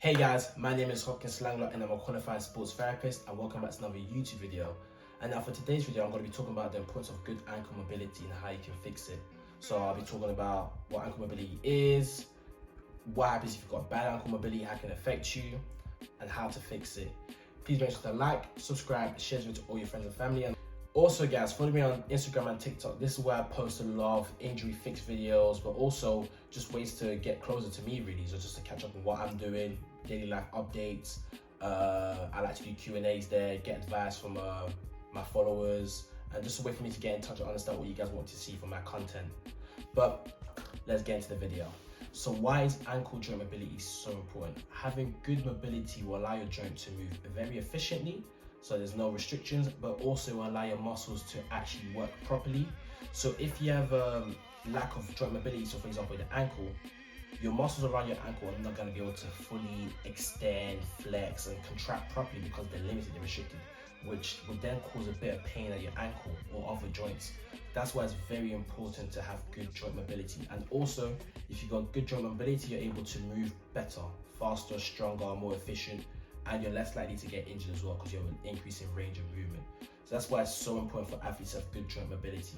Hey guys, my name is Hopkins Slangler and I'm a qualified sports therapist, and welcome back to another YouTube video. And now for today's video, I'm going to be talking about the importance of good ankle mobility and how you can fix it. So I'll be talking about what ankle mobility is, what happens if you've got bad ankle mobility, how it can affect you, and how to fix it. Please make sure to like, subscribe, share this video to all your friends and family. And also guys, follow me on Instagram and TikTok. This is where I post a lot of injury fix videos, but also just ways to get closer to me really. So just to catch up on what I'm doing, daily life updates. I like to do Q&As there, get advice from my followers, and just a way for me to get in touch and understand what you guys want to see from my content. But let's get into the video. So why is ankle joint mobility so important? Having good mobility will allow your joint to move very efficiently, so there's no restrictions, but also will allow your muscles to actually work properly. So if you have lack of joint mobility, so for example the ankle, your muscles around your ankle are not going to be able to fully extend, flex and contract properly because they're limited and restricted, which would then cause a bit of pain at your ankle or other joints. That's why it's very important to have good joint mobility. And also, if you've got good joint mobility, you're able to move better, faster, stronger, more efficient, and you're less likely to get injured as well because you have an increase in range of movement. So that's why it's so important for athletes to have good joint mobility.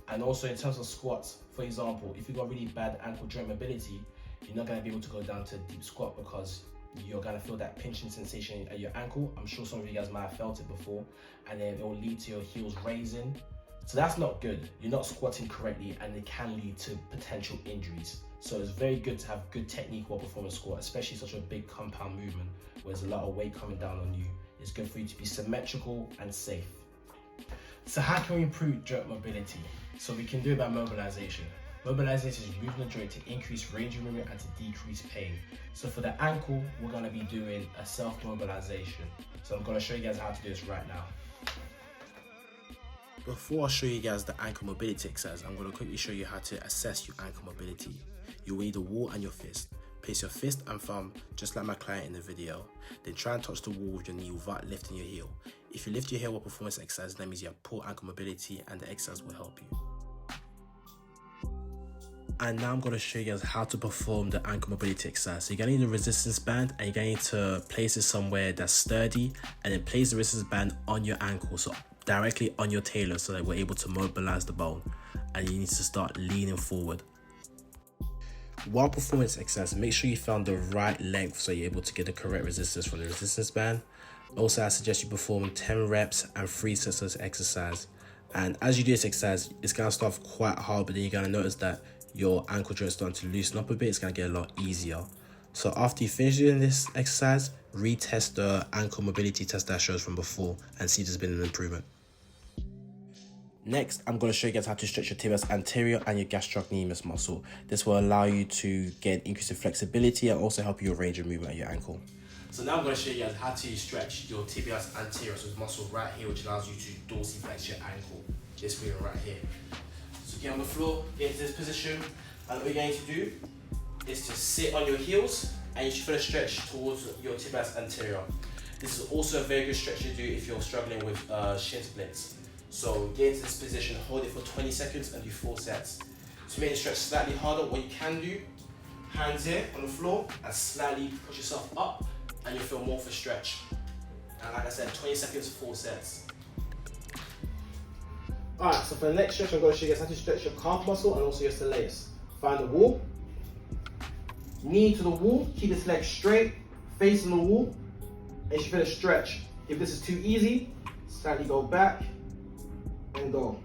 And also in terms of squats, for example, if you've got really bad ankle joint mobility, you're not going to be able to go down to a deep squat because you're going to feel that pinching sensation at your ankle. I'm sure some of you guys might have felt it before, and then it will lead to your heels raising. So that's not good. You're not squatting correctly and it can lead to potential injuries. So it's very good to have good technique while performing a squat, especially such a big compound movement where there's a lot of weight coming down on you. It's good for you to be symmetrical and safe. So how can we improve joint mobility? So we can do it by mobilization. Mobilization is moving the joint to increase range of movement and to decrease pain. So for the ankle, we're going to be doing a self-mobilization. So I'm going to show you guys how to do this right now. Before I show you guys the ankle mobility exercise, I'm going to quickly show you how to assess your ankle mobility. You will need a wall and your fist. Place your fist and thumb just like my client in the video. Then try and touch the wall with your knee without lifting your heel. If you lift your heel while performing this exercise, that means you have poor ankle mobility and the exercise will help you. And now I'm going to show you guys how to perform the ankle mobility exercise. So you're going to need a resistance band and you're going to need to place it somewhere that's sturdy, and then place the resistance band on your ankle, so directly on your talus, so that we're able to mobilize the bone. And you need to start leaning forward. While performing this exercise, make sure you found the right length so you're able to get the correct resistance from the resistance band. Also, I suggest you perform 10 reps and 3 sets of this exercise. And as you do this exercise, it's going to start off quite hard, but then you're going to notice that your ankle joint is starting to loosen up a bit. It's going to get a lot easier. So after you finish doing this exercise, retest the ankle mobility test that I showed from before and see if there's been an improvement. Next, I'm going to show you guys how to stretch your tibialis anterior and your gastrocnemius muscle. This will allow you to get increased flexibility and also help you arrange your movement at your ankle. So now I'm going to show you guys how to stretch your tibialis anterior, so this muscle right here, which allows you to dorsiflex your ankle. This movement right here. So get on the floor, get into this position, and all you're going to do is to sit on your heels, and you should feel a stretch towards your tibialis anterior. This is also a very good stretch to do if you're struggling with shin splits. So get into this position, hold it for 20 seconds and do 4 sets. To make the stretch slightly harder, what you can do, hands here on the floor and slightly push yourself up and you'll feel more of a stretch. And like I said, 20 seconds, 4 sets. Alright, so for the next stretch, I'm going to show you guys how to stretch your calf muscle and also your soleus. Find the wall, knee to the wall, keep this leg straight, facing the wall, and you should feel a stretch. If this is too easy, slightly go back and go.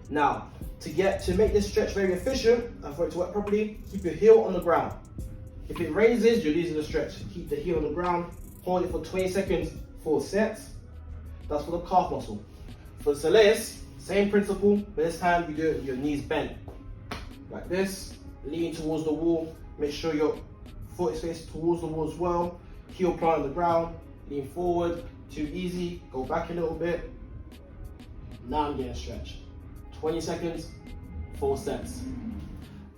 Now, to make this stretch very efficient and for it to work properly, keep your heel on the ground. If it raises, you're losing the stretch. Keep the heel on the ground, hold it for 20 seconds, 4 sets. That's for the calf muscle. For the soleus, same principle, but this time you do it with your knees bent. Like this, lean towards the wall, make sure your foot is facing towards the wall as well. Heel plant on the ground, lean forward, too easy, go back a little bit. Now I'm getting stretched. 20 seconds, 4 sets.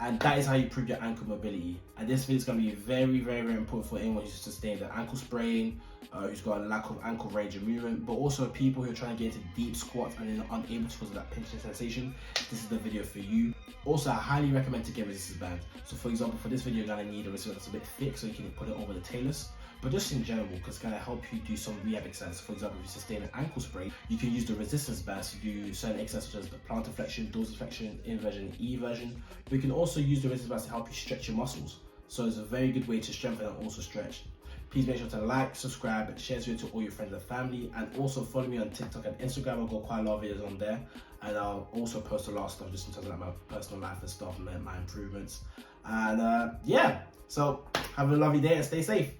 And that is how you improve your ankle mobility. And this video is going to be very, very, very important for anyone who's sustained an ankle sprain, who's got a lack of ankle range of movement, but also people who are trying to get into deep squats and are unable to cause that pinching sensation. This is the video for you. Also, I highly recommend to get resistance bands. So for example, for this video, you're gonna need a resistance that's a bit thick so you can put it over the talus. But just in general, because it's gonna help you do some rehab exercises. For example, if you sustain an ankle sprain, you can use the resistance bands to do certain exercises such as the plantar flexion, dorsal flexion, inversion, eversion. But you can also use the resistance bands to help you stretch your muscles. So it's a very good way to strengthen and also stretch. Please make sure to like, subscribe, and share this video to all your friends and family. And also follow me on TikTok and Instagram. I've got quite a lot of videos on there. And I'll also post a lot of stuff just in terms of like my personal life and stuff and my improvements. And yeah, so have a lovely day and stay safe.